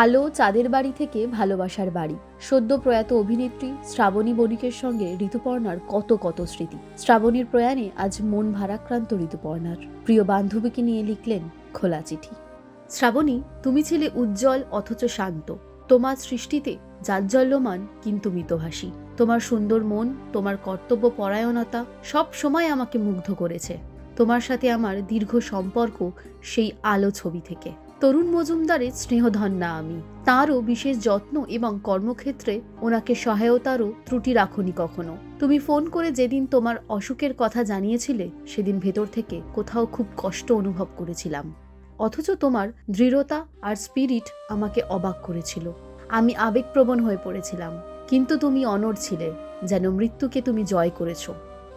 আলো চাঁদের বাড়ি থেকে ভালোবাসার বাড়ি। সদ্য প্রয়াত অভিনেত্রী শ্রাবণী বণিকের সঙ্গে ঋতুপর্ণার কত কত স্মৃতি। শ্রাবণীর প্রয়াণে আজ মন ভারাক্রান্ত ঋতুপর্ণার। প্রিয় বান্ধবীকে নিয়ে লিখলেন খোলা চিঠি। শ্রাবণী, তুমি ছিলে উজ্জ্বল অথচ শান্ত। তোমার সৃষ্টিতে জাজ্জল্যমান কিন্তু মিতভাষী। তোমার সুন্দর মন, তোমার কর্তব্য পরায়ণতা সব সময় আমাকে মুগ্ধ করেছে। তোমার সাথে আমার দীর্ঘ সম্পর্ক সেই আলো ছবি থেকে। তরুণ মজুমদারের স্নেহধন্যা আমি। তাঁরও বিশেষ যত্ন এবং কর্মক্ষেত্রে ওনাকে সহায়তারও ত্রুটি রাখনি কখনো। তুমি ফোন করে যেদিন তোমার অসুখের কথা জানিয়েছিলে, সেদিন ভেতর থেকে কোথাও খুব কষ্ট অনুভব করেছিলাম। অথচ তোমার দৃঢ়তা আর স্পিরিট আমাকে অবাক করেছিল। আমি আবেগপ্রবণ হয়ে পড়েছিলাম, কিন্তু তুমি অনড় ছিলে, যেন মৃত্যুকে তুমি জয় করেছ।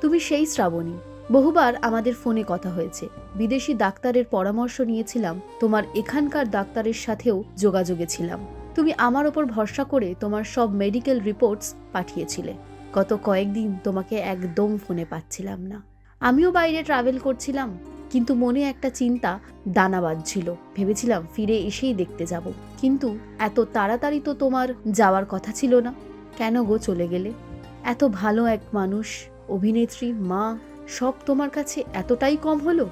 তুমি সেই শ্রাবণী। বহুবার আমাদের ফোনে কথা হয়েছে। বিদেশি ডাক্তারের পরামর্শ নিয়েছিলাম, তোমার এখানকার ডাক্তারের সাথেও যোগাযোগে ছিলাম। তুমি আমার ওপর ভরসা করে তোমার সব মেডিকেল রিপোর্টস পাঠিয়েছিলে। গত কয়েকদিন তোমাকে একদম ফোনে পাচ্ছিলাম না। আমিও বাইরে ট্রাভেল করছিলাম, কিন্তু মনে একটা চিন্তা দানা বাঁধছিল। ভেবেছিলাম ফিরে এসেই দেখতে যাব, কিন্তু এত তাড়াতাড়ি তো তোমার যাওয়ার কথা ছিল না। কেন গো চলে গেলে? এত ভালো এক মানুষ, অভিনেত্রী, মা, সব তোমার কাছে এতটাই কম হলো?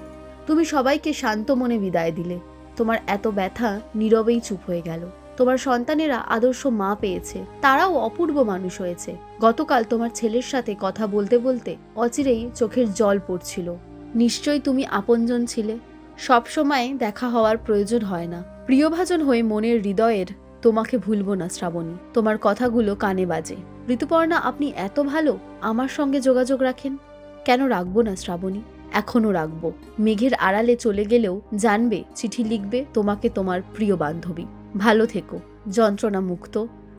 তুমি সবাইকে শান্ত মনে বিদায় দিলে। তোমার এত ব্যথা নীরবেই চুপ হয়ে গেল। তোমার সন্তানেরা আদর্শ মা পেয়েছে, তারাও অপূর্ব মানুষ হয়েছে। গতকাল তোমার ছেলের সাথে কথা বলতে বলতে অচিরেই চোখের জল পড়ছিল। নিশ্চয়ই তুমি আপনজন ছিলে। সব সময় দেখা হওয়ার প্রয়োজন হয় না। প্রিয়ভাজন হয়ে মনের হৃদয়ের তোমাকে ভুলবো না শ্রাবণী। তোমার কথাগুলো কানে বাজে। ঋতুপর্ণা, আপনি এত ভালো, আমার সঙ্গে যোগাযোগ রাখেন। কেন রাখবো না শ্রাবণী? এখনো রাখবো। মেঘের আড়ালে চলে গেলেও জানবে, চিঠি লিখবে তোমাকে তোমার প্রিয় বান্ধবী। ভালো থেকো, যন্ত্রণা মুক্ত,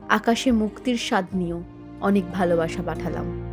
আকাশে মুক্তির স্বাদ নিও। অনেক ভালোবাসা পাঠালাম।